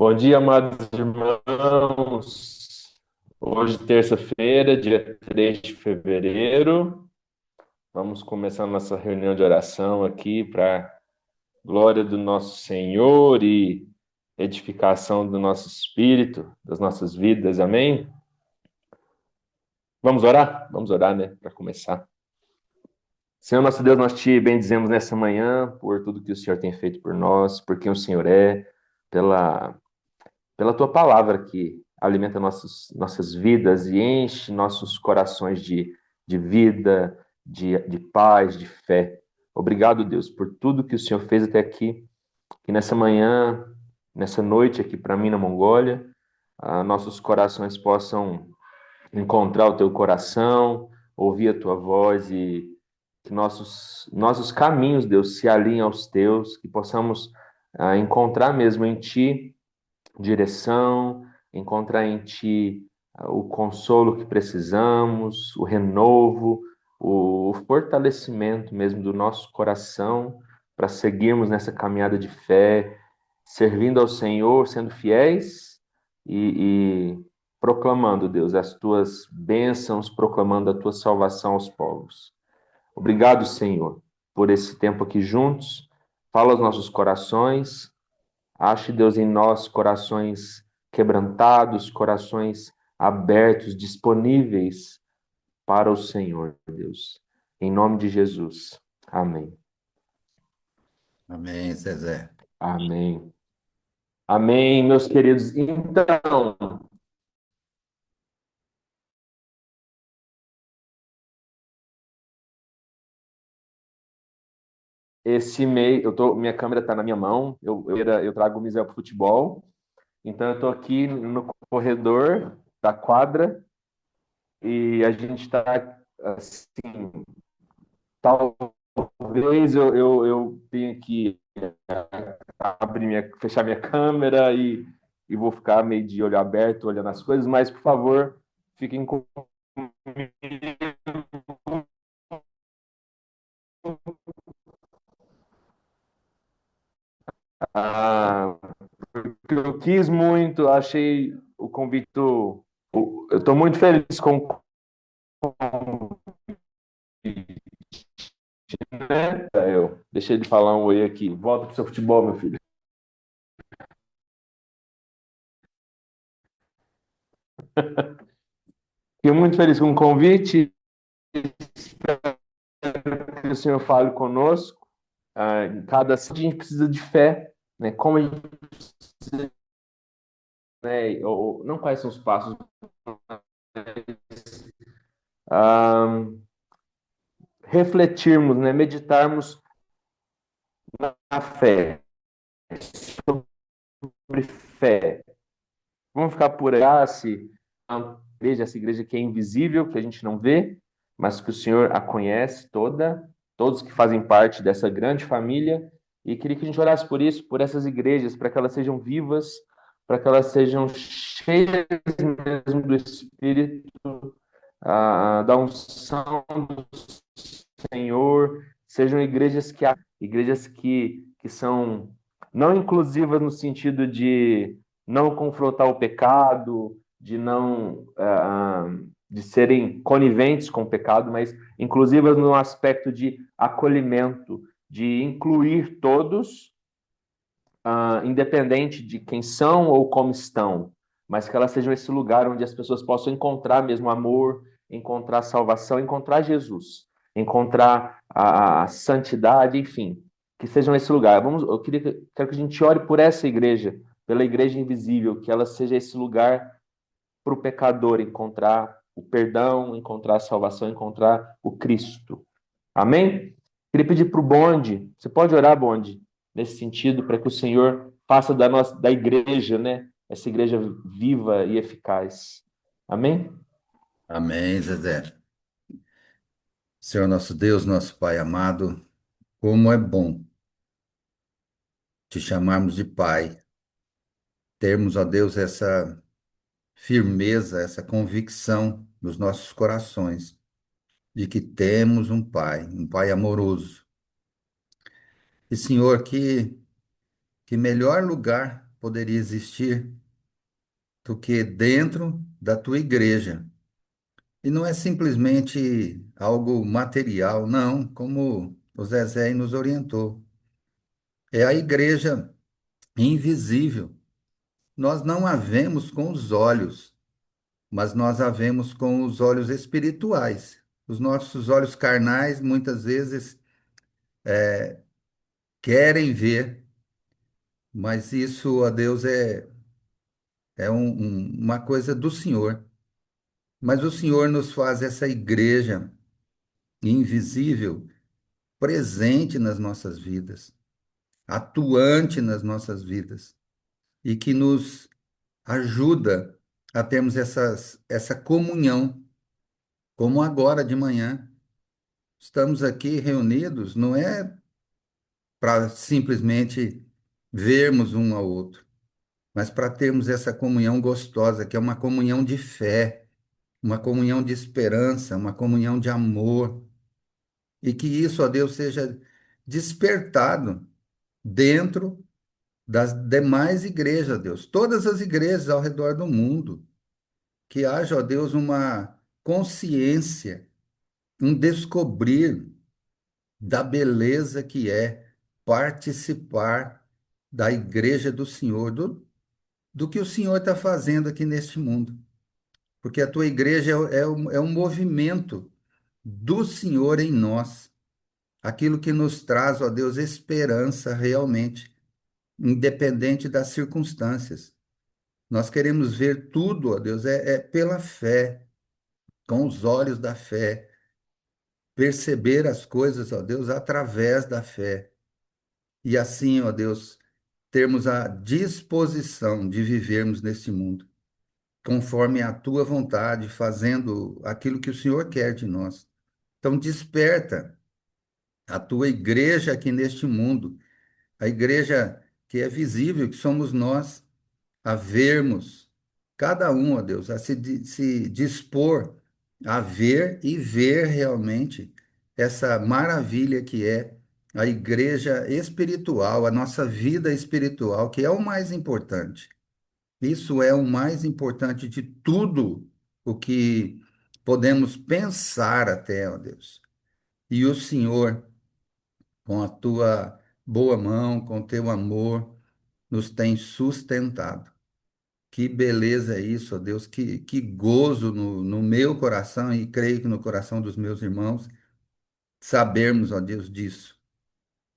Bom dia, amados irmãos. Hoje, terça-feira, dia 3 de fevereiro. Vamos começar nossa reunião de oração aqui para glória do nosso Senhor e edificação do nosso espírito, das nossas vidas. Amém? Vamos orar? Vamos orar, né? Para começar. Senhor, nosso Deus, nós te bendizemos nessa manhã por tudo que o Senhor tem feito por nós, por quem o Senhor é, pela pela tua palavra que alimenta nossas vidas e enche nossos corações de vida, de paz, de fé. Obrigado, Deus, por tudo que o Senhor fez até aqui, que nessa manhã, nessa noite aqui para mim na Mongólia, nossos corações possam encontrar o teu coração, ouvir a tua voz e que nossos caminhos, Deus, se alinhem aos teus, que possamos encontrar mesmo em ti direção, encontrar em Ti o consolo que precisamos, o renovo, o fortalecimento mesmo do nosso coração para seguirmos nessa caminhada de fé, servindo ao Senhor, sendo fiéis e proclamando, Deus, as Tuas bênçãos, proclamando a Tua salvação aos povos. Obrigado, Senhor, por esse tempo aqui juntos. Fala aos nossos corações. Ache, Deus, em nós corações quebrantados, corações abertos, disponíveis para o Senhor, Deus. Em nome de Jesus. Amém. Amém, Zezé. Amém. Amém, meus queridos. Então, esse mês, minha câmera está na minha mão, eu trago o Misel para o futebol, então eu estou aqui no corredor da quadra e a gente está assim, talvez eu tenha que fechar minha câmera e vou ficar meio de olho aberto, olhando as coisas, mas por favor, fiquem comigo. Ah, porque eu quis muito, achei o convite. Eu estou muito feliz com o convite, né? Deixa ele falar um oi aqui. Volta pro seu futebol, meu filho. Fiquei muito feliz com o convite. Espero que o Senhor fale conosco. Em cada a gente precisa de fé, né? Como a gente precisa, né? Não quais são os passos, ah, refletirmos, né? Meditarmos na fé, sobre fé. Vamos ficar por aí, essa igreja que é invisível, que a gente não vê, mas que o Senhor a conhece toda, todos que fazem parte dessa grande família, e queria que a gente orasse por isso, por essas igrejas, para que elas sejam vivas, para que elas sejam cheias mesmo do Espírito, da unção do Senhor, sejam igrejas que são não inclusivas no sentido de não confrontar o pecado, de não de serem coniventes com o pecado, mas inclusivas no aspecto de acolhimento, de incluir todos, independente de quem são ou como estão, mas que elas sejam esse lugar onde as pessoas possam encontrar mesmo amor, encontrar salvação, encontrar Jesus, encontrar a santidade, enfim, que sejam esse lugar. Quero que a gente ore por essa igreja, pela igreja invisível, que ela seja esse lugar para o pecador encontrar o perdão, encontrar a salvação, encontrar o Cristo. Amém? Queria pedir para o Bonde, você pode orar, Bonde, nesse sentido, para que o Senhor faça da igreja, né? Essa igreja viva e eficaz. Amém? Amém, Zezé. Senhor nosso Deus, nosso Pai amado, como é bom te chamarmos de Pai, termos, ó Deus, essa firmeza, essa convicção nos nossos corações de que temos um Pai amoroso. E, Senhor, que melhor lugar poderia existir do que dentro da tua igreja. E não é simplesmente algo material, não, como o Zezé nos orientou. É a igreja invisível. Nós não a vemos com os olhos, mas nós a vemos com os olhos espirituais. Os nossos olhos carnais muitas vezes querem ver, mas isso, ó Deus, é uma coisa do Senhor. Mas o Senhor nos faz essa igreja invisível, presente nas nossas vidas, atuante nas nossas vidas, e que nos ajuda a termos essa comunhão, como agora de manhã. Estamos aqui reunidos, não é para simplesmente vermos um ao outro, mas para termos essa comunhão gostosa, que é uma comunhão de fé, uma comunhão de esperança, uma comunhão de amor, e que isso, ó Deus, seja despertado dentro das demais igrejas, Deus, todas as igrejas ao redor do mundo, que haja, ó Deus, uma consciência, um descobrir da beleza que é participar da igreja do Senhor, do que o Senhor está fazendo aqui neste mundo. Porque a tua igreja é um movimento do Senhor em nós, aquilo que nos traz, ó Deus, esperança realmente, independente das circunstâncias. Nós queremos ver tudo, ó Deus, é pela fé, com os olhos da fé, perceber as coisas, ó Deus, através da fé. E assim, ó Deus, termos a disposição de vivermos nesse mundo, conforme a tua vontade, fazendo aquilo que o Senhor quer de nós. Então, desperta a tua igreja aqui neste mundo, a igreja que é visível, que somos nós, a vermos, cada um, ó Deus, a se dispor a ver e ver realmente essa maravilha que é a igreja espiritual, a nossa vida espiritual, que é o mais importante. Isso é o mais importante de tudo o que podemos pensar até, ó Deus. E o Senhor, com a tua boa mão, com teu amor, nos tem sustentado. Que beleza é isso, ó Deus, que gozo no meu coração e creio que no coração dos meus irmãos, sabermos, ó Deus, disso.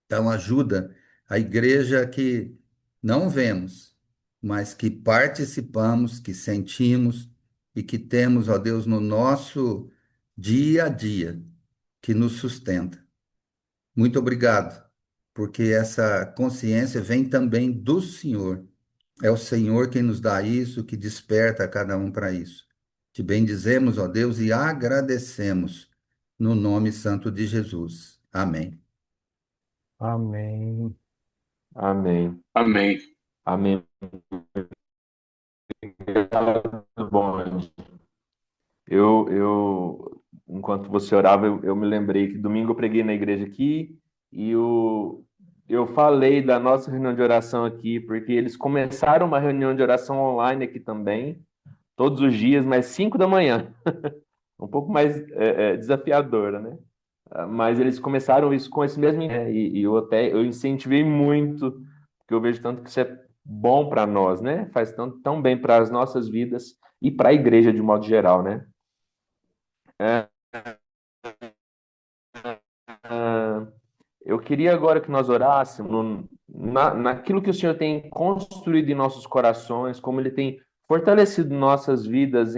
Então, ajuda a igreja que não vemos, mas que participamos, que sentimos e que temos, ó Deus, no nosso dia a dia, que nos sustenta. Muito obrigado, porque essa consciência vem também do Senhor. É o Senhor quem nos dá isso, que desperta cada um para isso. Te bendizemos, ó Deus, e agradecemos no nome santo de Jesus. Amém. Amém. Amém. Amém. Amém. Muito bom. Enquanto você orava, eu me lembrei que domingo eu preguei na igreja aqui e eu falei da nossa reunião de oração aqui, porque eles começaram uma reunião de oração online aqui também, todos os dias, mas 5 da manhã. Um pouco mais desafiadora, né? Mas eles começaram isso com esse mesmo, e eu incentivei muito, porque eu vejo tanto que isso é bom para nós, né? Faz tão bem para as nossas vidas e para a igreja de modo geral, né? É, ah, eu queria agora que nós orássemos naquilo que o Senhor tem construído em nossos corações, como Ele tem fortalecido nossas vidas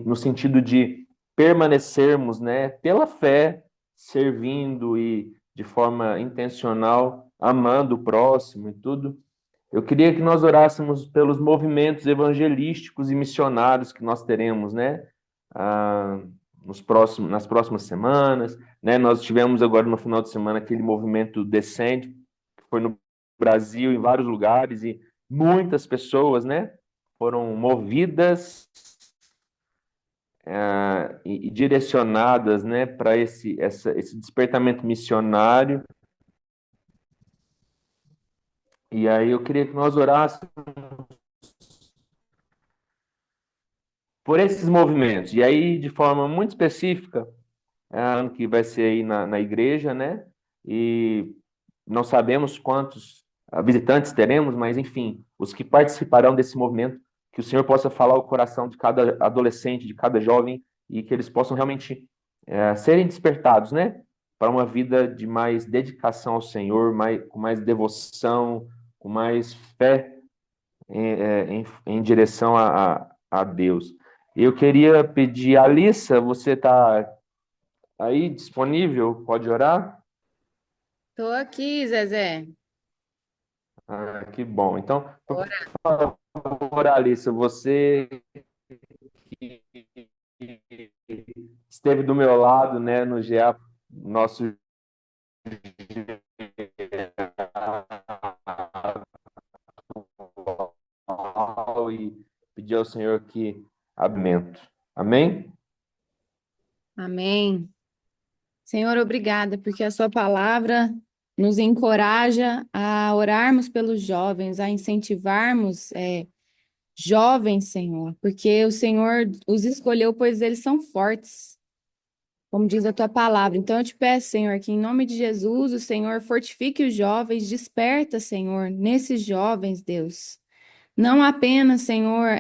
no sentido de permanecermos, né, pela fé, servindo e de forma intencional, amando o próximo e tudo. Eu queria que nós orássemos pelos movimentos evangelísticos e missionários que nós teremos, né? Ah, nas próximas semanas, né? Nós tivemos agora no final de semana aquele movimento Descende, que foi no Brasil, em vários lugares, e muitas pessoas, né? Foram movidas e direcionadas, né? Para esse despertamento missionário. E aí eu queria que nós orássemos por esses movimentos. E aí, de forma muito específica, ano que vai ser aí na igreja, né? E não sabemos quantos visitantes teremos, mas enfim, os que participarão desse movimento, que o Senhor possa falar o coração de cada adolescente, de cada jovem, e que eles possam realmente serem despertados, né? Para uma vida de mais dedicação ao Senhor, com mais devoção, com mais fé em direção a Deus. Eu queria pedir, Alissa, você está aí disponível? Pode orar? Tô aqui, Zezé. Ah, que bom. Então, por Ora. favor, Alissa, você que esteve do meu lado, né, no GA, nosso e pedir ao Senhor que abrimento. Amém? Amém. Senhor, obrigada, porque a sua palavra nos encoraja a orarmos pelos jovens, a incentivarmos jovens, Senhor, porque o Senhor os escolheu, pois eles são fortes, como diz a tua palavra. Então eu te peço, Senhor, que em nome de Jesus, o Senhor fortifique os jovens, desperta, Senhor, nesses jovens, Deus. Não apenas, Senhor,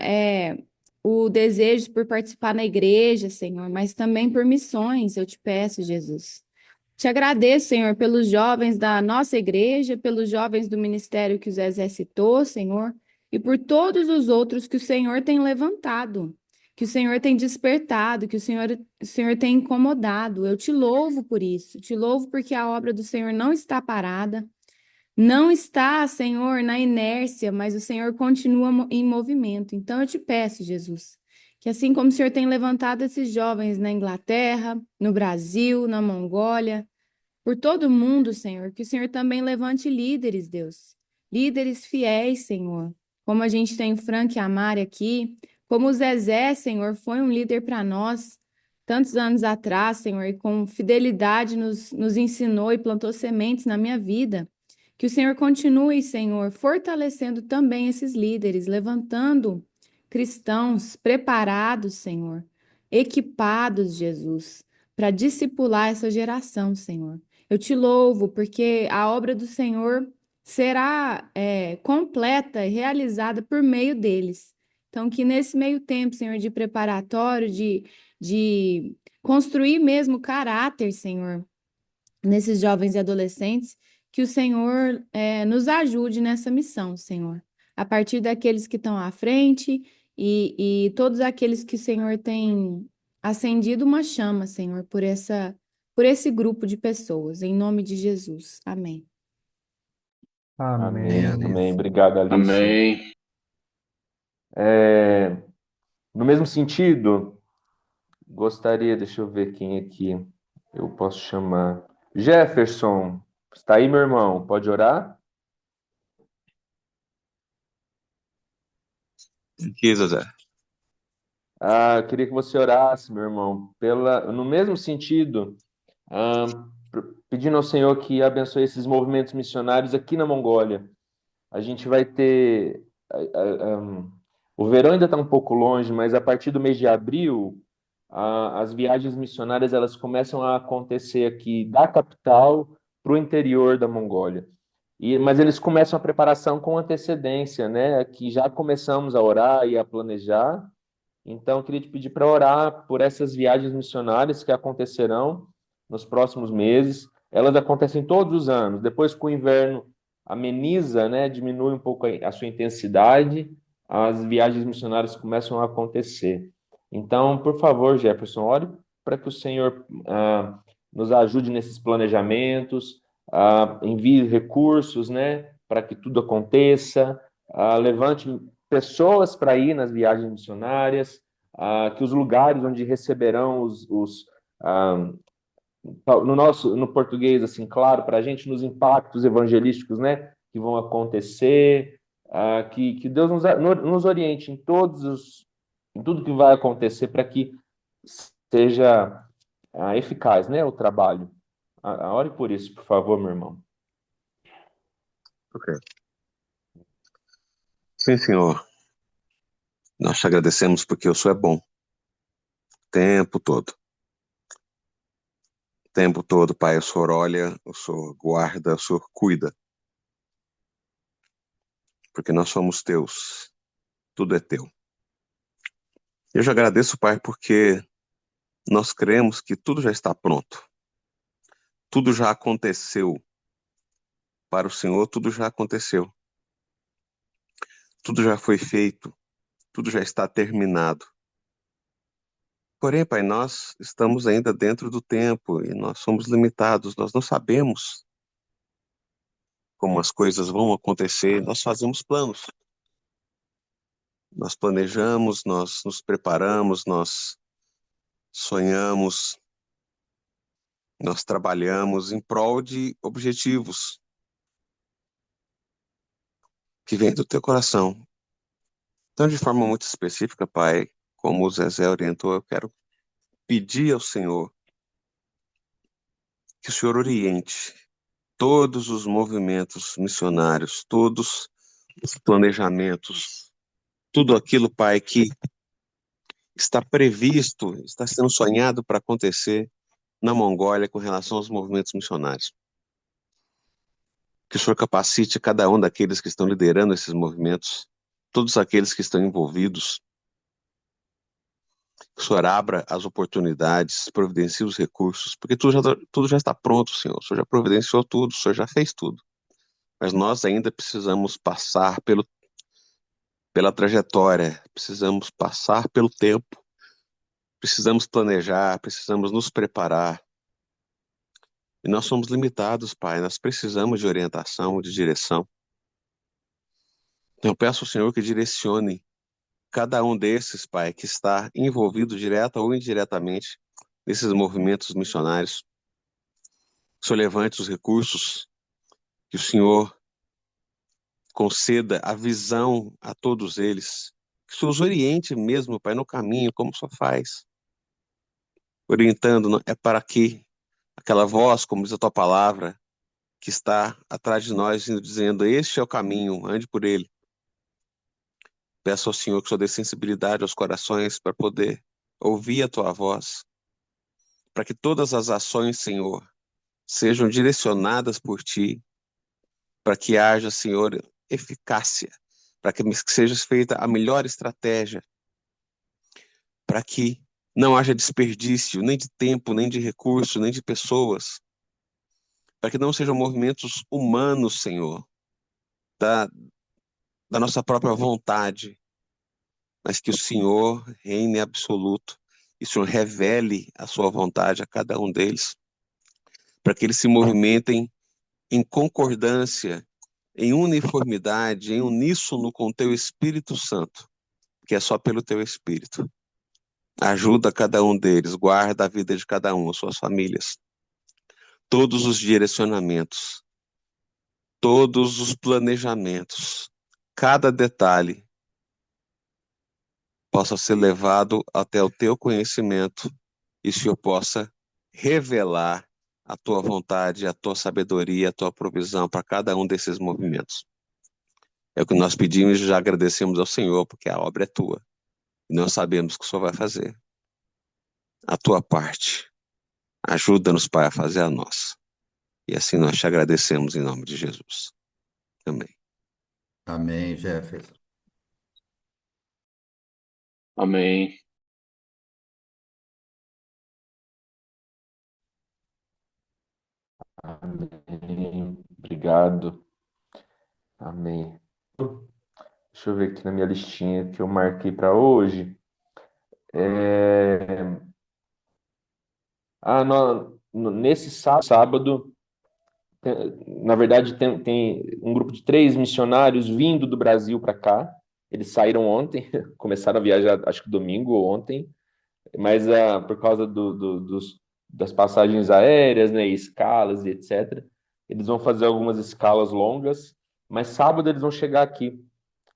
o desejo por participar na igreja, Senhor, mas também por missões, eu te peço, Jesus. Te agradeço, Senhor, pelos jovens da nossa igreja, pelos jovens do ministério que o Zezé citou, Senhor, e por todos os outros que o Senhor tem levantado, que o Senhor tem despertado, que o Senhor tem incomodado. Eu te louvo por isso, te louvo porque a obra do Senhor não está parada. Não está, Senhor, na inércia, mas o Senhor continua em movimento. Então eu te peço, Jesus, que assim como o Senhor tem levantado esses jovens na Inglaterra, no Brasil, na Mongólia, por todo o mundo, Senhor, que o Senhor também levante líderes, Deus. Líderes fiéis, Senhor. Como a gente tem o Frank e a Mari aqui, como o Zezé, Senhor, foi um líder para nós tantos anos atrás, Senhor, e com fidelidade nos ensinou e plantou sementes na minha vida. Que o Senhor continue, Senhor, fortalecendo também esses líderes, levantando cristãos preparados, Senhor, equipados, Jesus, para discipular essa geração, Senhor. Eu te louvo, porque a obra do Senhor será completa e realizada por meio deles. Então, que nesse meio tempo, Senhor, de preparatório, de construir mesmo caráter, Senhor, nesses jovens e adolescentes, que o Senhor nos ajude nessa missão, Senhor. A partir daqueles que estão à frente e todos aqueles que o Senhor tem acendido uma chama, Senhor, por esse grupo de pessoas, em nome de Jesus. Amém. Amém, Amém, Amém. amém. Alice. Obrigado, Alissa. Amém. É, no mesmo sentido, gostaria, deixa eu ver quem aqui eu posso chamar. Jefferson, está aí, meu irmão? Pode orar? Aqui, José. Ah, eu queria que você orasse, meu irmão, no mesmo sentido, pedindo ao Senhor que abençoe esses movimentos missionários aqui na Mongólia. A gente vai ter. O verão ainda está um pouco longe, mas a partir do mês de abril, as viagens missionárias elas começam a acontecer aqui da capital para o interior da Mongólia. Mas eles começam a preparação com antecedência, né? Aqui já começamos a orar e a planejar. Então, eu queria te pedir para orar por essas viagens missionárias que acontecerão nos próximos meses. Elas acontecem todos os anos. Depois que o inverno ameniza, né, diminui um pouco a sua intensidade, as viagens missionárias começam a acontecer. Então, por favor, Jefferson, ore para que o Senhor nos ajude nesses planejamentos, envie recursos, né, para que tudo aconteça, levante pessoas para ir nas viagens missionárias, que os lugares onde receberão no português, assim, claro, para a gente, nos impactos evangelísticos, né, que vão acontecer, que Deus nos oriente em tudo que vai acontecer para que seja eficaz, né, o trabalho. Ore por isso, por favor, meu irmão. Ok. Sim, Senhor. Nós te agradecemos porque o Senhor é bom. O tempo todo. O tempo todo, Pai, o Senhor olha, o Senhor guarda, o Senhor cuida. Porque nós somos teus. Tudo é teu. Eu já agradeço, Pai, porque nós cremos que tudo já está pronto. Tudo já aconteceu. Para o Senhor, tudo já aconteceu. Tudo já foi feito. Tudo já está terminado. Porém, Pai, nós estamos ainda dentro do tempo e nós somos limitados. Nós não sabemos como as coisas vão acontecer. Nós fazemos planos. Nós planejamos, nós nos preparamos, nós sonhamos, nós trabalhamos em prol de objetivos que vêm do teu coração. Então, de forma muito específica, Pai, como o Zezé orientou, eu quero pedir ao Senhor que o Senhor oriente todos os movimentos missionários, todos os planejamentos, tudo aquilo, Pai, que está previsto, está sendo sonhado para acontecer na Mongólia com relação aos movimentos missionários. Que o Senhor capacite cada um daqueles que estão liderando esses movimentos, todos aqueles que estão envolvidos. Que o Senhor abra as oportunidades, providencie os recursos, porque tudo já está pronto, Senhor. O Senhor já providenciou tudo, o Senhor já fez tudo. Mas nós ainda precisamos passar pela trajetória, precisamos passar pelo tempo, precisamos planejar, precisamos nos preparar. E nós somos limitados, Pai, nós precisamos de orientação, de direção. Então eu peço ao Senhor que direcione cada um desses, Pai, que está envolvido direta ou indiretamente nesses movimentos missionários. Que o Senhor levante os recursos, que o Senhor conceda a visão a todos eles, que o Senhor os oriente mesmo, Pai, no caminho, como o Senhor faz. Orientando, é para que aquela voz, como diz a tua palavra, que está atrás de nós, dizendo, este é o caminho, ande por ele. Peço ao Senhor que o Senhor dê sensibilidade aos corações para poder ouvir a tua voz, para que todas as ações, Senhor, sejam direcionadas por ti, para que haja, Senhor, eficácia, para que seja feita a melhor estratégia, para que não haja desperdício, nem de tempo, nem de recurso, nem de pessoas, para que não sejam movimentos humanos, Senhor, da nossa própria vontade, mas que o Senhor reine absoluto e o Senhor revele a sua vontade a cada um deles, para que eles se movimentem em concordância, em uniformidade, em uníssono com o teu Espírito Santo, que é só pelo teu Espírito. Ajuda cada um deles, guarda a vida de cada um, as suas famílias, todos os direcionamentos, todos os planejamentos, cada detalhe possa ser levado até o teu conhecimento e o Senhor possa revelar a tua vontade, a tua sabedoria, a tua provisão para cada um desses movimentos. É o que nós pedimos e já agradecemos ao Senhor, porque a obra é tua. E nós sabemos que o Senhor vai fazer a tua parte. Ajuda-nos, Pai, a fazer a nossa. E assim nós te agradecemos em nome de Jesus. Amém. Amém, Jefferson. Amém. Amém. Obrigado. Amém. Deixa eu ver aqui na minha listinha que eu marquei para hoje. Nesse sábado, na verdade, tem um grupo de 3 missionários vindo do Brasil para cá. Eles saíram ontem, começaram a viajar, acho que domingo ou ontem, mas por causa das passagens aéreas, né, escalas e etc., eles vão fazer algumas escalas longas, mas sábado eles vão chegar aqui.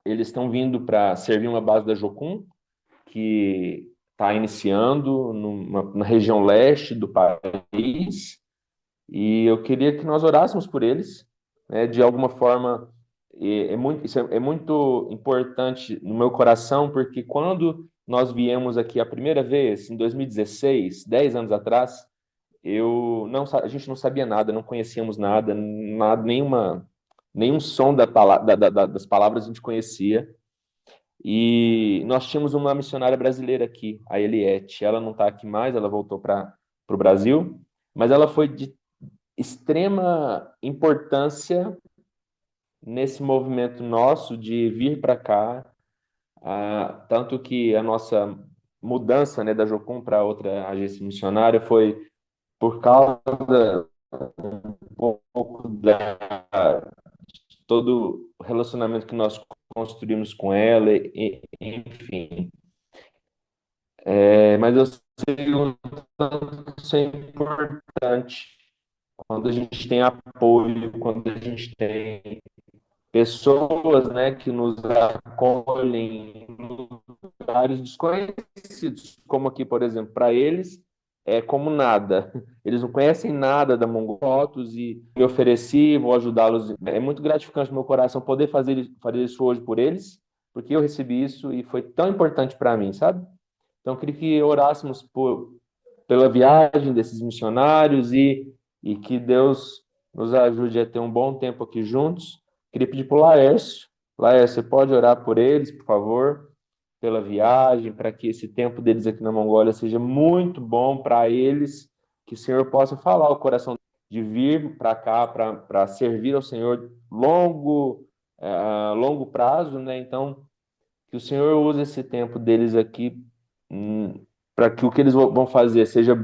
Eles estão vindo para servir uma base da Jocum, que está iniciando na região leste do país, e eu queria que nós orássemos por eles, né, de alguma forma Isso é muito importante no meu coração, porque quando nós viemos aqui a primeira vez, em 2016, 10 anos atrás, a gente não sabia nada, não conhecíamos nada, nada nenhum som das palavras a gente conhecia. E nós tínhamos uma missionária brasileira aqui, a Eliette. Ela não está aqui mais, ela voltou para o Brasil, mas ela foi de extrema importância nesse movimento nosso de vir para cá, tanto que a nossa mudança, né, da Jocum para outra agência missionária foi por causa um pouco todo o relacionamento que nós construímos com ela, enfim. Mas eu sei o tanto que isso é importante quando a gente tem apoio, quando a gente tem pessoas, né, que nos acolhem em lugares desconhecidos, como aqui, por exemplo, para eles é como nada. Eles não conhecem nada da Mongotos e me ofereci, vou ajudá-los. É muito gratificante no meu coração poder fazer isso hoje por eles, porque eu recebi isso e foi tão importante para mim, sabe? Então, eu queria que orássemos pela viagem desses missionários e que Deus nos ajude a ter um bom tempo aqui juntos. Queria pedir para o Laércio. Laércio, você pode orar por eles, por favor, pela viagem, para que esse tempo deles aqui na Mongólia seja muito bom para eles, que o Senhor possa falar o coração de vir para cá para servir ao Senhor longo prazo, né? Então, que o Senhor use esse tempo deles aqui para que o que eles vão fazer seja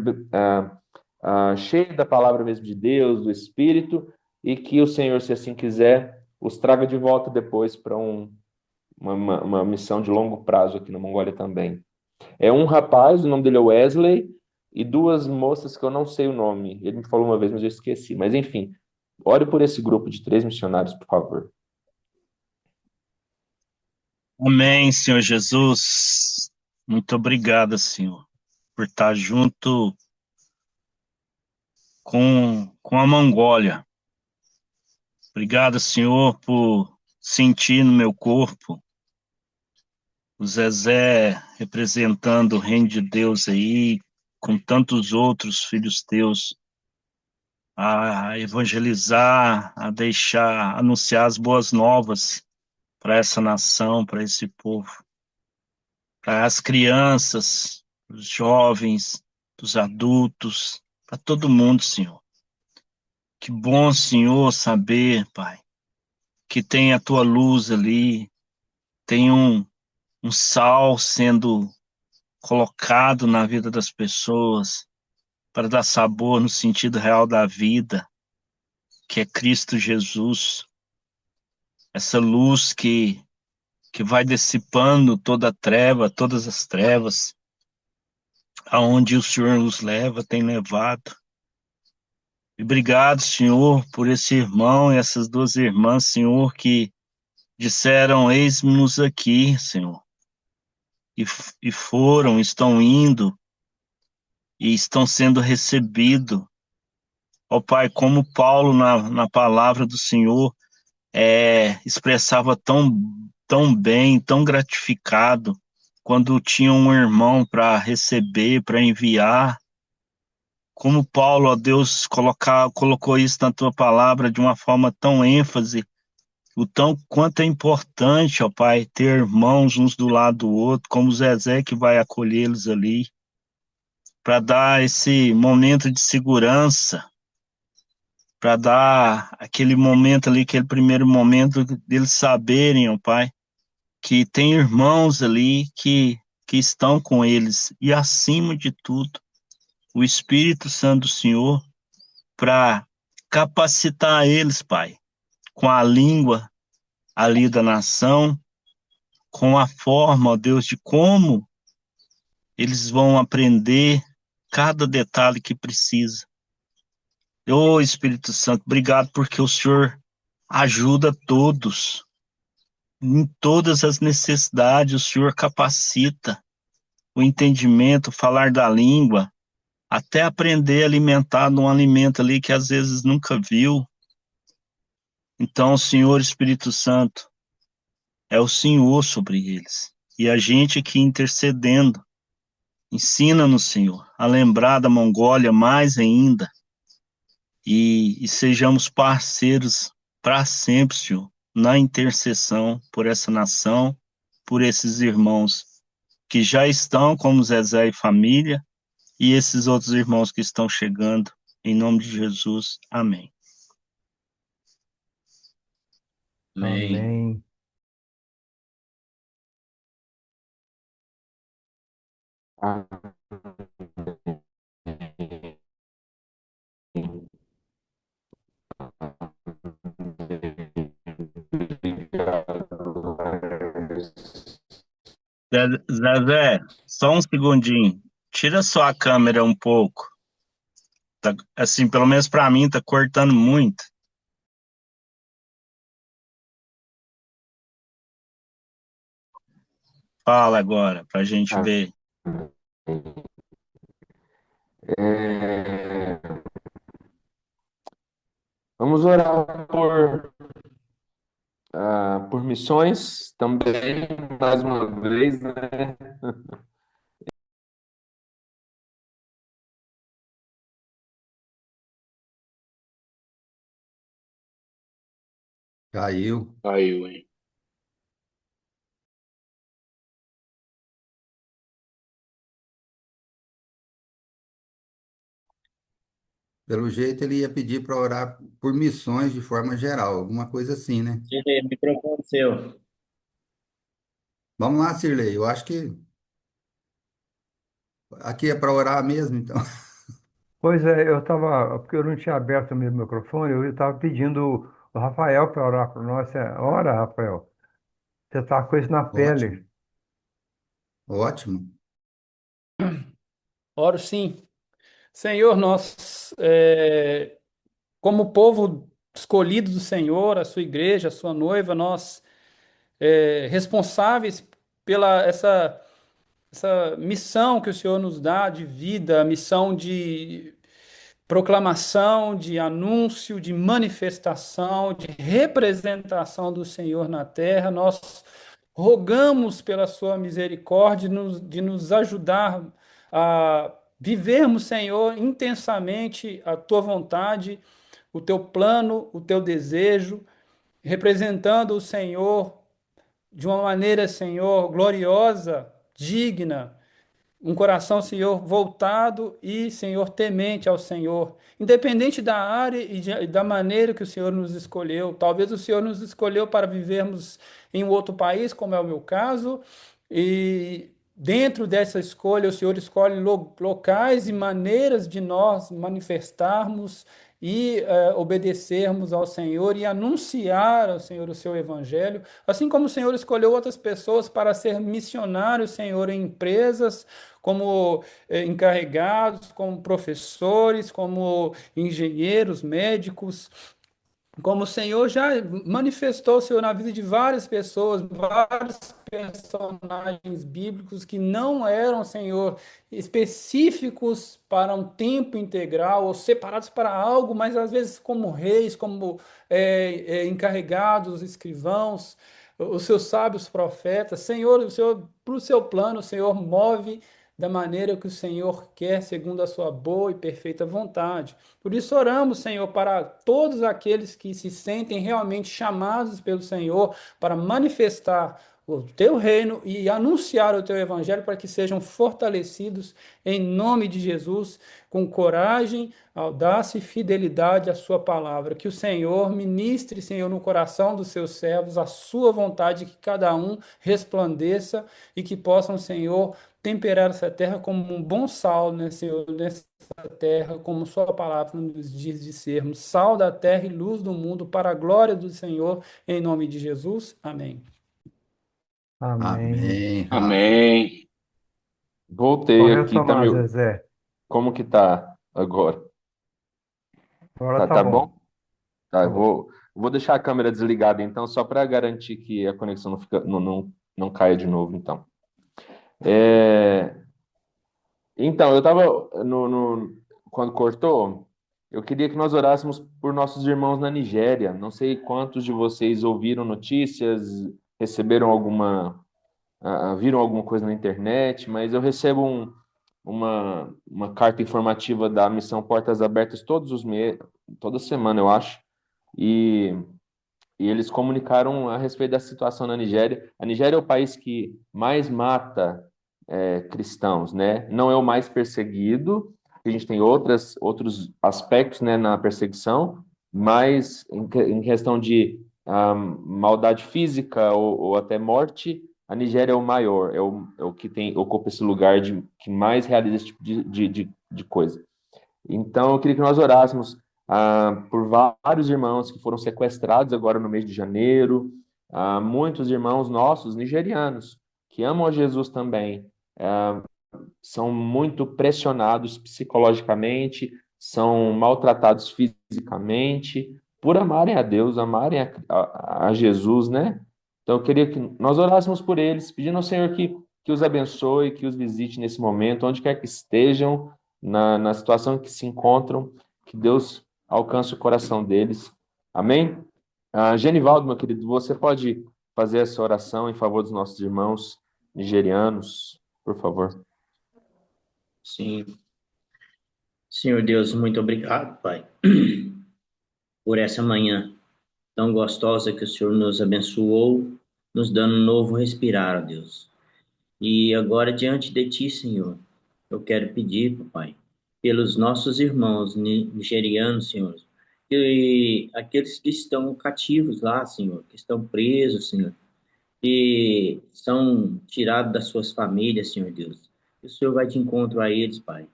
cheio da palavra mesmo de Deus, do Espírito, e que o Senhor, se assim quiser, os traga de volta depois para uma missão de longo prazo aqui na Mongólia também. É um rapaz, o nome dele é Wesley, e duas moças que eu não sei o nome. Ele me falou uma vez, mas eu esqueci. Mas enfim, ore por esse grupo de 3 missionários, por favor. Amém, Senhor Jesus. Muito obrigado, Senhor, por estar junto com a Mongólia. Obrigado, Senhor, por sentir no meu corpo o Zezé representando o reino de Deus aí, com tantos outros filhos teus, a evangelizar, anunciar as boas novas para essa nação, para esse povo, para as crianças, os jovens, os adultos, para todo mundo, Senhor. Que bom, Senhor, saber, Pai, que tem a tua luz ali, tem um sal sendo colocado na vida das pessoas para dar sabor no sentido real da vida, que é Cristo Jesus. Essa luz que vai dissipando toda a treva, todas as trevas, aonde o Senhor nos leva, tem levado. E obrigado, Senhor, por esse irmão e essas duas irmãs, Senhor, que disseram, eis-nos aqui, Senhor. E foram, estão indo, e estão sendo recebidos. Ó Pai, como Paulo, na palavra do Senhor, expressava tão bem, tão gratificado, quando tinha um irmão para receber, para enviar. Como Paulo, ó Deus, colocou isso na tua palavra de uma forma tão ênfase, quanto é importante, ó Pai, ter irmãos uns do lado do outro, como o Zezé que vai acolhê-los ali, para dar esse momento de segurança, para dar aquele momento ali, aquele primeiro momento deles saberem, ó Pai, que tem irmãos ali que estão com eles, e acima de tudo, o Espírito Santo do Senhor, para capacitar eles, Pai, com a língua ali da nação, com a forma, ó Deus, de como eles vão aprender cada detalhe que precisa. Ô Espírito Santo, obrigado porque o Senhor ajuda todos, em todas as necessidades, o Senhor capacita o entendimento, falar da língua, até aprender a alimentar num alimento ali que às vezes nunca viu. Então, Senhor Espírito Santo, é o Senhor sobre eles. E a gente aqui intercedendo, ensina-nos, Senhor, a lembrar da Mongólia mais ainda e sejamos parceiros para sempre, Senhor, na intercessão por essa nação, por esses irmãos que já estão, como Zezé e família, e esses outros irmãos que estão chegando, em nome de Jesus. Amém. Amém. Amém. Zezé, só um segundinho. Tira sua câmera um pouco. Tá, assim, pelo menos para mim, tá cortando muito. Fala agora, para a gente ver. Vamos orar por missões também, mais uma vez, né? Caiu. Caiu, hein? Pelo jeito, ele ia pedir para orar por missões de forma geral, alguma coisa assim, né? Tirei o microfone seu. Vamos lá, Cirlei. Eu acho que aqui é para orar mesmo, então. Pois é, eu estava, porque eu não tinha aberto o meu microfone, eu estava pedindo o Rafael para orar por nós. Ora, Rafael, você está com isso na Ótimo, pele. ótimo. Oro sim. Senhor, nós, como povo escolhido do Senhor, a sua igreja, a sua noiva, nós, responsáveis pela essa missão que o Senhor nos dá de vida, a missão de proclamação, de anúncio, de manifestação, de representação do Senhor na terra, nós rogamos pela sua misericórdia de nos ajudar a vivermos, Senhor, intensamente a tua vontade, o teu plano, o teu desejo, representando o Senhor de uma maneira, Senhor, gloriosa, digna, um coração, Senhor, voltado e, Senhor, temente ao Senhor, independente da área e da maneira que o Senhor nos escolheu. Talvez o Senhor nos escolheu para vivermos em um outro país, como é o meu caso, e dentro dessa escolha, o Senhor escolhe locais e maneiras de nós manifestarmos e obedecermos ao Senhor e anunciar ao Senhor o seu evangelho, assim como o Senhor escolheu outras pessoas para ser missionários, Senhor, em empresas, como encarregados, como professores, como engenheiros, médicos, como o Senhor já manifestou, Senhor, na vida de várias pessoas, vários personagens bíblicos que não eram, Senhor, específicos para um tempo integral ou separados para algo, mas às vezes como reis, como encarregados, escrivãos, os seus sábios profetas. Senhor, o Senhor, para o seu plano, o Senhor move da maneira que o Senhor quer, segundo a sua boa e perfeita vontade. Por isso oramos, Senhor, para todos aqueles que se sentem realmente chamados pelo Senhor para manifestar o teu reino e anunciar o teu evangelho para que sejam fortalecidos em nome de Jesus, com coragem, audácia e fidelidade à sua palavra. Que o Senhor ministre, Senhor, no coração dos seus servos a sua vontade, que cada um resplandeça e que possam, Senhor, temperar essa terra como um bom sal, né, Senhor, nessa terra, como sua palavra nos diz de sermos sal da terra e luz do mundo, para a glória do Senhor, em nome de Jesus. Amém. Amém. Amém, Rafa. Amém. Voltei Pode aqui, tá retomar, meu? Zezé. Como que tá agora? Agora Tá, tá tá bom. bom? Tá, Tá eu bom. vou deixar a câmera desligada então, só para garantir que a conexão não fica, não caia de novo, então. Então, eu estava quando cortou, eu queria que nós orássemos por nossos irmãos na Nigéria. Não sei quantos de vocês ouviram notícias, receberam viram alguma coisa na internet, mas eu recebo uma carta informativa da Missão Portas Abertas todos os meses, toda semana, eu acho, e, e eles comunicaram a respeito da situação na Nigéria. A Nigéria é o país que mais mata cristãos, né? Não é o mais perseguido, a gente tem outros aspectos, né, na perseguição, mas em questão de maldade física ou até morte, a Nigéria é o maior, é o que ocupa esse lugar que mais realiza esse tipo de coisa. Então, eu queria que nós orássemos por vários irmãos que foram sequestrados agora no mês de janeiro, muitos irmãos nossos nigerianos que amam a Jesus também, são muito pressionados psicologicamente, são maltratados fisicamente, por amarem a Deus, amarem a Jesus, né? Então, eu queria que nós orássemos por eles, pedindo ao Senhor que os abençoe, que os visite nesse momento, onde quer que estejam, na situação em que se encontram, que Deus alcance o coração deles. Amém? Genivaldo, meu querido, você pode fazer essa oração em favor dos nossos irmãos nigerianos, por favor. Sim. Senhor Deus, muito obrigado, Pai, por essa manhã tão gostosa que o Senhor nos abençoou, nos dando um novo respirar, ó Deus. E agora, diante de Ti, Senhor, eu quero pedir, Pai, pelos nossos irmãos nigerianos, Senhor, e aqueles que estão cativos lá, Senhor, que estão presos, Senhor, que são tirados das suas famílias, Senhor Deus. Que o Senhor vai de encontro a eles, Pai,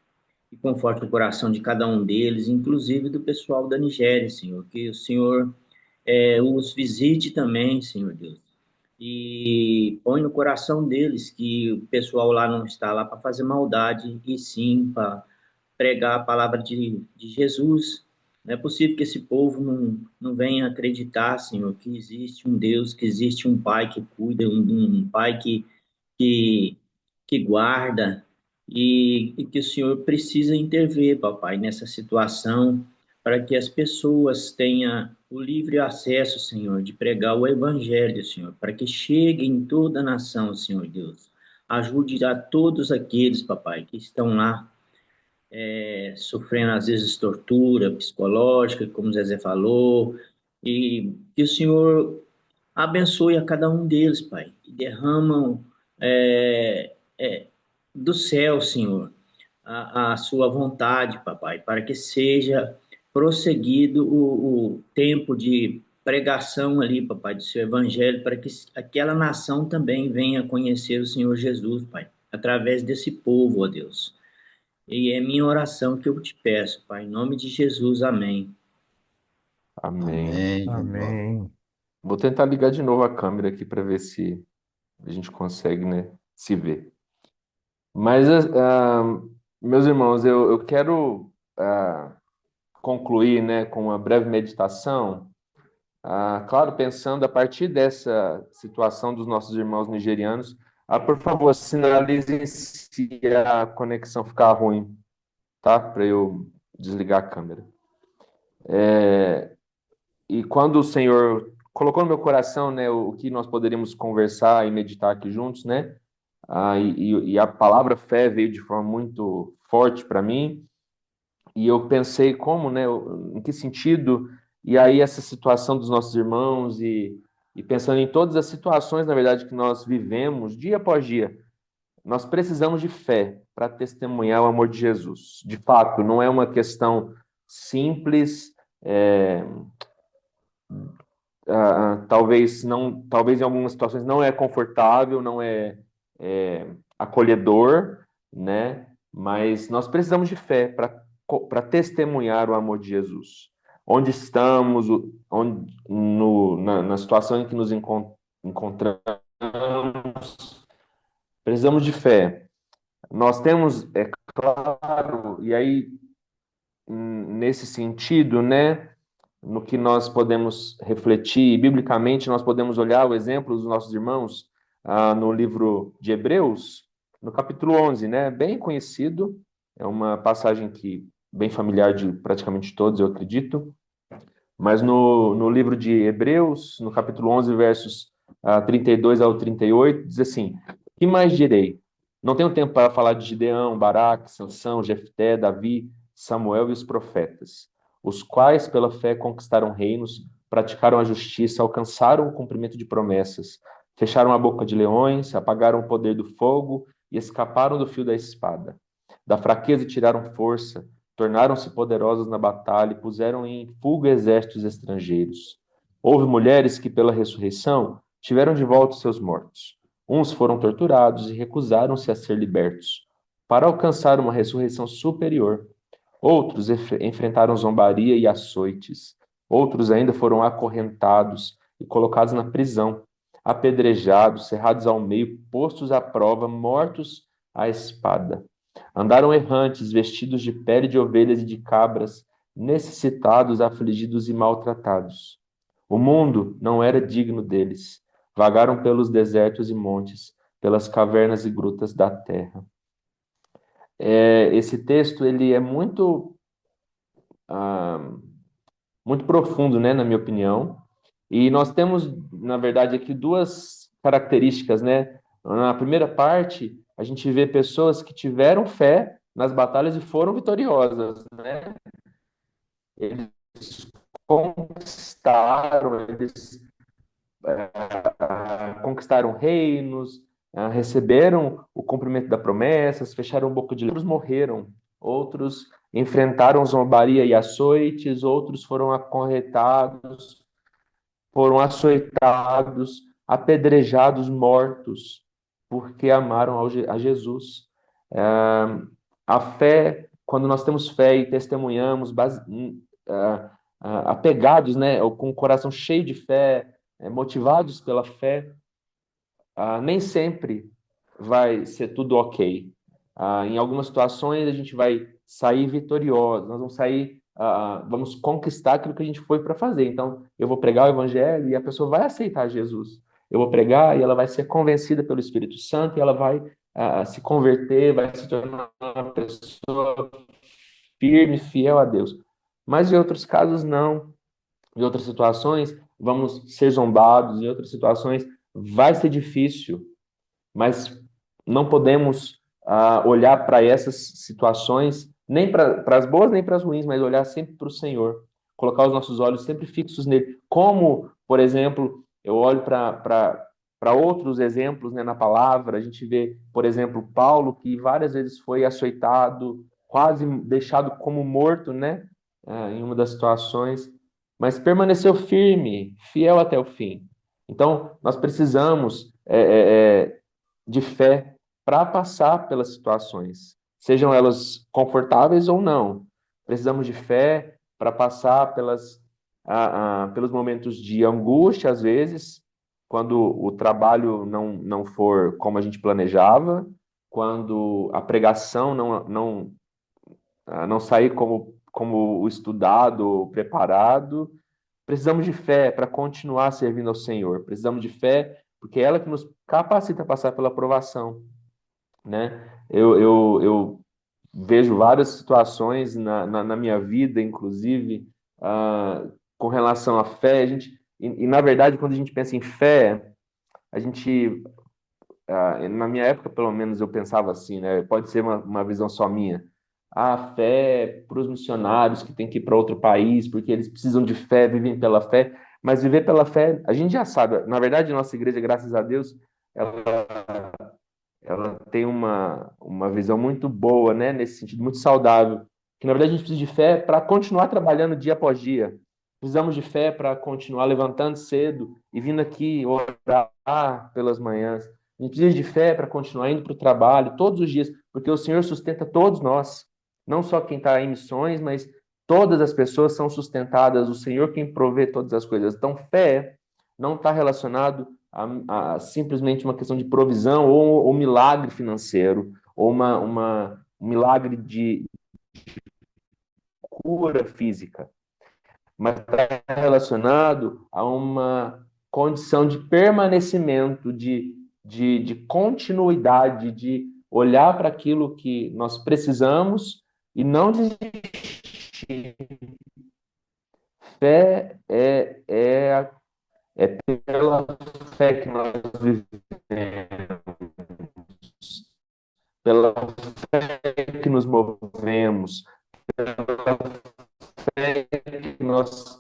e conforte o coração de cada um deles, inclusive do pessoal da Nigéria, Senhor. Que o Senhor os visite também, Senhor Deus. E põe no coração deles que o pessoal lá não está lá para fazer maldade, e sim para pregar a palavra de Jesus. Não é possível que esse povo não venha acreditar, Senhor, que existe um Deus, que existe um Pai que cuida, um Pai que, que guarda, e que o Senhor precisa intervir, papai, nessa situação, para que as pessoas tenham o livre acesso, Senhor, de pregar o Evangelho, Senhor, para que chegue em toda a nação, Senhor Deus. Ajude a todos aqueles, papai, que estão lá sofrendo às vezes tortura psicológica, como o Zezé falou, e que o Senhor abençoe a cada um deles, Pai, e derramam do céu, Senhor, a sua vontade, papai, para que seja prosseguido o tempo de pregação ali, papai, do seu evangelho, para que aquela nação também venha conhecer o Senhor Jesus, pai, através desse povo, ó Deus. E é minha oração que eu te peço, pai, em nome de Jesus, amém. Amém. Amém, Genivaldo. Amém. Vou tentar ligar de novo a câmera aqui para ver se a gente consegue, né, se ver. Mas, meus irmãos, eu quero concluir, né, com uma breve meditação, claro, pensando a partir dessa situação dos nossos irmãos nigerianos. Por favor, sinalizem se a conexão ficar ruim, tá? Para eu desligar a câmera. E quando o Senhor colocou no meu coração, né, o que nós poderíamos conversar e meditar aqui juntos, né? E a palavra fé veio de forma muito forte para mim, e eu pensei como, né, em que sentido, e aí essa situação dos nossos irmãos, e pensando em todas as situações, na verdade, que nós vivemos dia após dia, nós precisamos de fé para testemunhar o amor de Jesus. De fato, não é uma questão simples, talvez em algumas situações não é confortável, não é acolhedor, né? Mas nós precisamos de fé para testemunhar o amor de Jesus. Onde estamos, na situação em que nos encontramos, precisamos de fé. Nós temos, é claro, e aí, nesse sentido, né, no que nós podemos refletir, biblicamente, nós podemos olhar o exemplo dos nossos irmãos no livro de Hebreus, no capítulo 11, né, bem conhecido, é uma passagem que bem familiar de praticamente todos, eu acredito. Mas no livro de Hebreus, no capítulo 11, versos 32 ao 38, diz assim: que mais direi? Não tenho tempo para falar de Gideão, Baraque, Sansão, Jefté, Davi, Samuel e os profetas, os quais, pela fé, conquistaram reinos, praticaram a justiça, alcançaram o cumprimento de promessas, fecharam a boca de leões, apagaram o poder do fogo e escaparam do fio da espada. Da fraqueza tiraram força, tornaram-se poderosos na batalha e puseram em fuga exércitos estrangeiros. Houve mulheres que, pela ressurreição, tiveram de volta os seus mortos. Uns foram torturados e recusaram-se a ser libertos, para alcançar uma ressurreição superior. Outros enfrentaram zombaria e açoites. Outros ainda foram acorrentados e colocados na prisão, apedrejados, cerrados ao meio, postos à prova, mortos à espada. Andaram errantes, vestidos de pele de ovelhas e de cabras, necessitados, afligidos e maltratados. O mundo não era digno deles. Vagaram pelos desertos e montes, pelas cavernas e grutas da terra. Esse texto ele é muito profundo, né, na minha opinião. E nós temos, na verdade, aqui duas características, né? Na primeira parte, a gente vê pessoas que tiveram fé nas batalhas e foram vitoriosas, né? Eles conquistaram reinos, receberam o cumprimento da promessas, fecharam a boca de leões, outros morreram, outros enfrentaram zombaria e açoites, outros foram acorrentados, foram açoitados, apedrejados, mortos, porque amaram a Jesus. A fé, quando nós temos fé e testemunhamos, apegados, né, com o coração cheio de fé, motivados pela fé, nem sempre vai ser tudo ok. Em algumas situações a gente vai sair vitorioso, nós vamos sair, vamos conquistar aquilo que a gente foi para fazer. Então, eu vou pregar o evangelho e a pessoa vai aceitar Jesus. Eu vou pregar e ela vai ser convencida pelo Espírito Santo e ela vai se converter, vai se tornar uma pessoa firme, fiel a Deus. Mas em outros casos, não. Em outras situações, vamos ser zombados, em outras situações, vai ser difícil, mas não podemos olhar para essas situações, nem para as boas nem para as ruins, mas olhar sempre para o Senhor, colocar os nossos olhos sempre fixos nele. Como, por exemplo, eu olho para outros exemplos, né, na palavra, a gente vê, por exemplo, Paulo, que várias vezes foi açoitado, quase deixado como morto, né, em uma das situações, mas permaneceu firme, fiel até o fim. Então, nós precisamos de fé para passar pelas situações, sejam elas confortáveis ou não. Precisamos de fé para passar pelos momentos de angústia, às vezes, quando o trabalho não for como a gente planejava, quando a pregação não sair como o estudado, o preparado. Precisamos de fé para continuar servindo ao Senhor. Precisamos de fé porque é ela que nos capacita a passar pela provação, né? Eu vejo várias situações na minha vida, inclusive, com relação à fé. Na verdade, quando a gente pensa em fé, a gente, na minha época, pelo menos, eu pensava assim, né? Pode ser uma visão só minha. A fé para os missionários que têm que ir para outro país, porque eles precisam de fé, vivem pela fé. Mas viver pela fé, a gente já sabe. Na verdade, a nossa igreja, graças a Deus, ela tem uma visão muito boa, né? Nesse sentido, muito saudável. Que, na verdade, a gente precisa de fé para continuar trabalhando dia após dia. Precisamos de fé para continuar levantando cedo e vindo aqui orar pelas manhãs. A gente precisa de fé para continuar indo para o trabalho todos os dias, porque o Senhor sustenta todos nós. Não só quem está em missões, mas todas as pessoas são sustentadas. O Senhor quem provê todas as coisas. Então, fé não está relacionado a simplesmente uma questão de provisão ou milagre financeiro, ou um milagre de cura física, mas está relacionado a uma condição de permanecimento, de continuidade, de olhar para aquilo que nós precisamos e não desistir. Fé é pela fé que nós vivemos, pela fé que nos movemos, pela fé que nós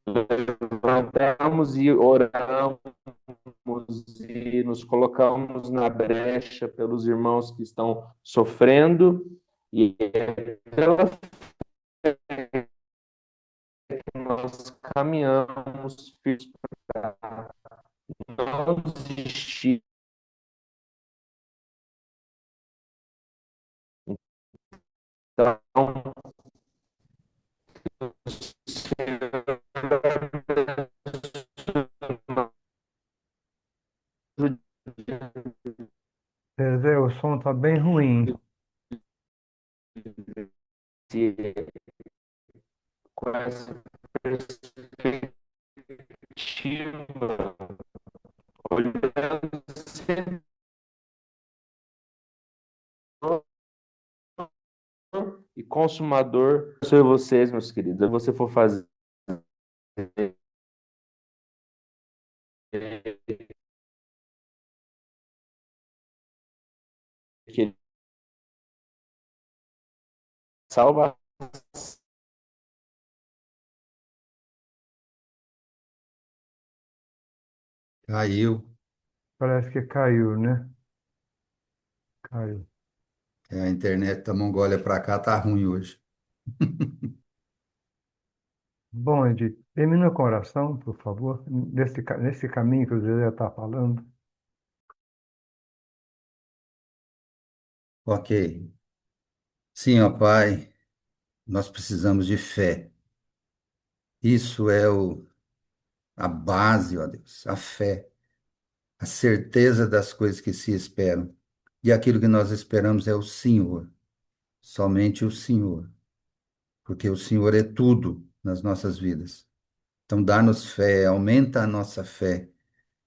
levantamos e oramos e nos colocamos na brecha pelos irmãos que estão sofrendo, e é pela fé que nós caminhamos firmes para não desistir. Então, Zezé, o som está bem ruim. com essa perspectiva, olhando sempre e consumador, sou vocês, meus queridos. Se você for fazer que salva, Caiu. Parece que caiu, né? Caiu. A internet da Mongólia para cá tá ruim hoje. Bom, Edith, termina com oração, por favor, nesse caminho que o Zezé está falando. Ok. Sim, ó Pai, nós precisamos de fé. Isso é a base, ó Deus, a fé, a certeza das coisas que se esperam. E aquilo que nós esperamos é o Senhor, somente o Senhor, porque o Senhor é tudo nas nossas vidas. Então, dá-nos fé, aumenta a nossa fé,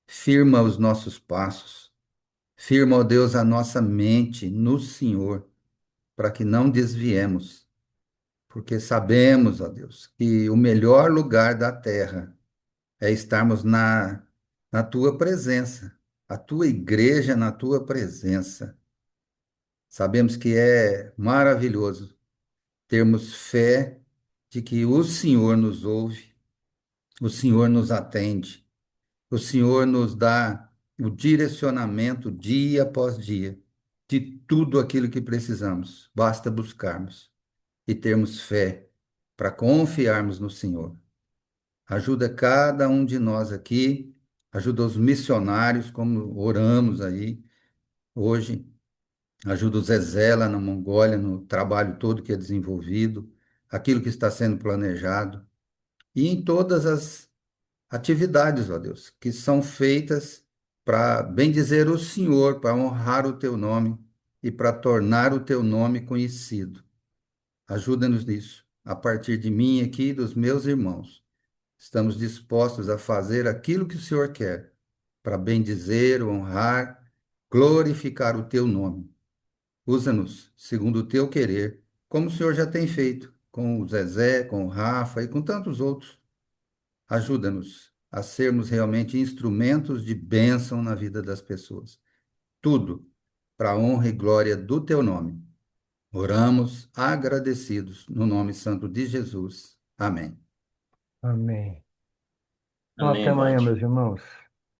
firma os nossos passos, firma, ó Deus, a nossa mente no Senhor, para que não desviemos, porque sabemos, ó Deus, que o melhor lugar da terra é estarmos na tua presença, a tua igreja na tua presença. Sabemos que é maravilhoso termos fé de que o Senhor nos ouve, o Senhor nos atende, o Senhor nos dá o direcionamento dia após dia de tudo aquilo que precisamos. Basta buscarmos e termos fé para confiarmos no Senhor. Ajuda cada um de nós aqui, ajuda os missionários, como oramos aí hoje, ajuda o Zezé lá na Mongólia, no trabalho todo que é desenvolvido, aquilo que está sendo planejado, e em todas as atividades, ó Deus, que são feitas para bendizer o Senhor, para honrar o teu nome e para tornar o teu nome conhecido. Ajuda-nos nisso, a partir de mim aqui e dos meus irmãos. Estamos dispostos a fazer aquilo que o Senhor quer, para bendizer, honrar, glorificar o teu nome. Usa-nos segundo o teu querer, como o Senhor já tem feito com o Zezé, com o Rafa e com tantos outros. Ajuda-nos a sermos realmente instrumentos de bênção na vida das pessoas. Tudo para a honra e glória do teu nome. Oramos agradecidos no nome santo de Jesus. Amém. Amém. Então, até Amém, amanhã, Bate. meus irmãos.